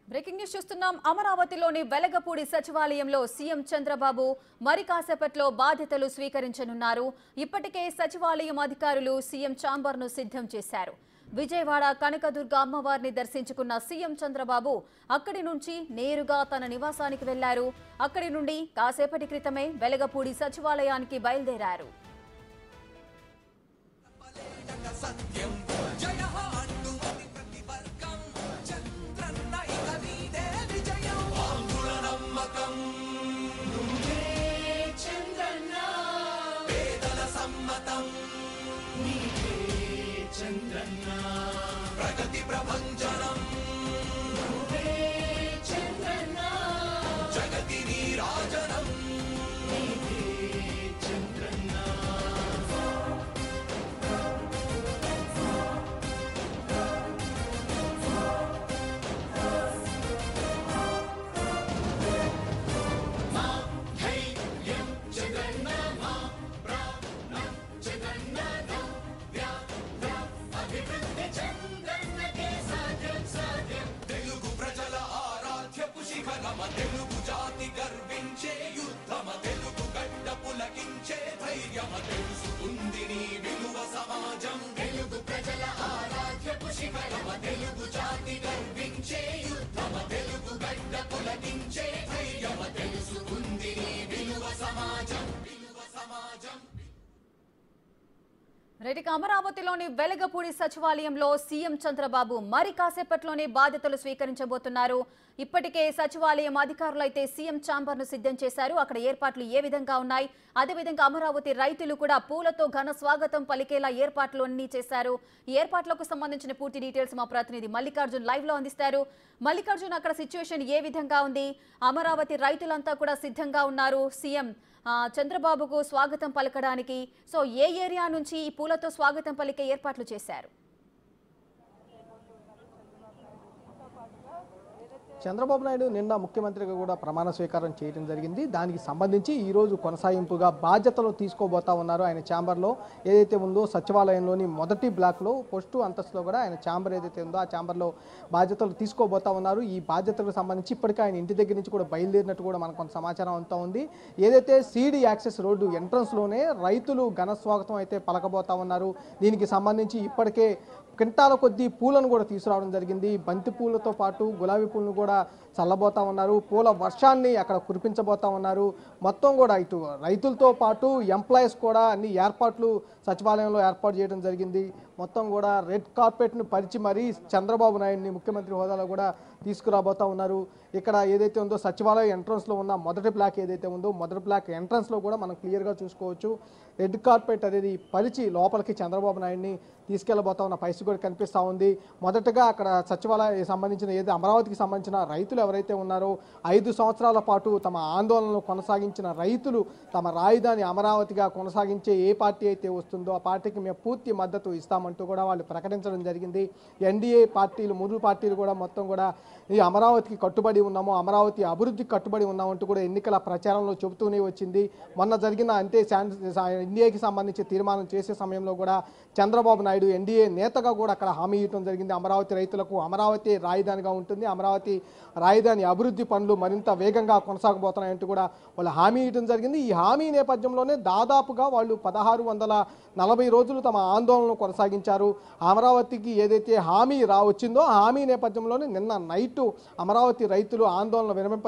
Breaking news చూస్తున్నాం. అమరావతిలోని వెలగపూడి సచివాలయంలో సీఎం చంద్రబాబు మరి కాసేపట్లో బాధ్యతలు స్వీకరించనున్నారు. ఇప్పటికే సచివాలయం అధికారులు సీఎం ఛాంబర్ను సిద్ధం చేశారు. విజయవాడ కనకదుర్గ అమ్మవారిని దర్శించుకున్న సీఎం చంద్రబాబు అక్కడి నుంచి నేరుగా తన నివాసానికి వెళ్లారు. అక్కడి నుండి కాసేపటి క్రితమే వెలగపూడి సచివాలయానికి బయలుదేరారు. ప్రగతి ప్రభంజనం జగతి నీరాజనం తెలుగు జాతి గర్వించే యుద్ధమ తెలుగు గడ్డ పులకించే ధైర్యమ తెలుసుకుంది నీ విలువ సమాజం తెలుగు ప్రజల ఆరాధ్యపు శిఖరమ తెలుగు జాతి గర్వించే యుద్ధమ తెలుగు గడ్డ పులకించే ధైర్యమ తెలుసుకుంది నీ విలువ సమాజం రైట్. అమరావతిలోని వెలగపూడి సచివాలయంలో సీఎం చంద్రబాబు మరి కాసేపట్లోనే బాధ్యతలు స్వీకరించబోతున్నారు. ఇప్పటికే సచివాలయం అధికారులు అయితే సీఎం ఛాంబర్ను సిద్ధం చేశారు. అక్కడ ఏర్పాట్లు ఏ విధంగా ఉన్నాయి, అదేవిధంగా అమరావతి రైతులు కూడా పూలతో ఘన స్వాగతం పలికేలా ఏర్పాట్లు అన్ని చేశారు. ఈ ఏర్పాట్లకు సంబంధించిన పూర్తి డీటెయిల్స్ మా ప్రతినిధి మల్లికార్జున్ లైవ్ లో అందిస్తారు. మల్లికార్జున్, అక్కడ సిచ్యువేషన్ ఏ విధంగా ఉంది? అమరావతి రైతులంతా కూడా సిద్ధంగా ఉన్నారు సీఎం చంద్రబాబుకు స్వాగతం పలకడానికి. సో ఏ ఏరియా నుంచి ఈ పూలతో స్వాగతం పలికే ఏర్పాట్లు చేశారు? చంద్రబాబు నాయుడు నిన్న ముఖ్యమంత్రిగా కూడా ప్రమాణ స్వీకారం చేయడం జరిగింది. దానికి సంబంధించి ఈరోజు కొనసాగింపుగా బాధ్యతలు తీసుకోబోతా ఉన్నారు. ఆయన ఛాంబర్లో ఏదైతే ఉందో సచివాలయంలోని మొదటి బ్లాక్లో ఫస్ట్ అంతస్తులో కూడా ఆయన ఛాంబర్ ఏదైతే ఉందో ఆ ఛాంబర్లో బాధ్యతలు తీసుకోబోతా ఉన్నారు. ఈ బాధ్యతలకు సంబంధించి ఇప్పటికే ఆయన ఇంటి దగ్గర నుంచి కూడా బయలుదేరినట్టు కూడా మనకు కొంత సమాచారం అంతా ఉంది. ఏదైతే సిడి యాక్సెస్ రోడ్డు ఎంట్రన్స్లోనే రైతులు ఘన స్వాగతం అయితే పలకబోతా ఉన్నారు. దీనికి సంబంధించి ఇప్పటికే కింటాల కొద్దీ పూలను కూడా తీసుకురావడం జరిగింది. బంతి పూలతో పాటు గులాబీ పూలను కూడా చల్లబోతా ఉన్నారు. పూల వర్షాన్ని అక్కడ కురిపించబోతా ఉన్నారు. మొత్తం కూడా ఇటు రైతులతో పాటు ఎంప్లాయీస్ కూడా అన్ని ఏర్పాట్లు సచివాలయంలో ఏర్పాటు చేయడం జరిగింది. మొత్తం కూడా రెడ్ కార్పెట్ను పరిచి మరీ చంద్రబాబు నాయుడిని ముఖ్యమంత్రి హోదాలో కూడా తీసుకురాబోతా ఉన్నారు. ఇక్కడ ఏదైతే ఉందో సచివాలయం ఎంట్రన్స్లో ఉన్న మొదటి బ్లాక్ ఏదైతే ఉందో మొదటి బ్లాక్ ఎంట్రన్స్లో కూడా మనం క్లియర్గా చూసుకోవచ్చు. రెడ్ కార్పెట్ అనేది పరిచి లోపలికి చంద్రబాబు నాయుడిని తీసుకెళ్లబోతా ఉన్న పరిస్థితి కూడా కనిపిస్తూ ఉంది. మొదటగా అక్కడ సచివాలయం సంబంధించిన ఏదైతే అమరావతికి సంబంధించిన రైతులు ఎవరైతే ఉన్నారో 5 సంవత్సరాల పాటు తమ ఆందోళనలు కొనసాగించిన రైతులు తమ రాజధాని అమరావతిగా కొనసాగించే ఏ పార్టీ అయితే వస్తుందో ఆ పార్టీకి మేము పూర్తి మద్దతు ఇస్తామంటూ కూడా వాళ్ళు ప్రకటించడం జరిగింది. ఎన్డీఏ పార్టీలు 3 పార్టీలు కూడా మొత్తం కూడా ఈ అమరావతికి కట్టుబడి ఉన్నాము, అమరావతి అభివృద్ధికి కట్టుబడి ఉన్నామంటూ కూడా ఎన్నికల ప్రచారంలో చెబుతూనే వచ్చింది. మొన్న జరిగిన ఎన్డీఏకి సంబంధించి తీర్మానం చేసే సమయంలో కూడా చంద్రబాబు నాయుడు ఎన్డీఏ నేతగా కూడా అక్కడ హామీ ఇవ్వడం జరిగింది. అమరావతి రైతులకు అమరావతి రాజధానిగా ఉంటుంది, అమరావతి రాజధాని అభివృద్ధి పనులు మరింత వేగంగా కొనసాగబోతున్నాయంటూ కూడా వాళ్ళు హామీ ఇవ్వడం జరిగింది. ఈ హామీ నేపథ్యంలోనే దాదాపుగా వాళ్ళు 1640 రోజులు తమ ఆందోళనను కొనసాగించారు. అమరావతికి ఏదైతే హామీ వచ్చిందో ఆ హామీ నేపథ్యంలోనే నిన్న నైట్ అమరావతి రైతులు ఆందోళన విరమింప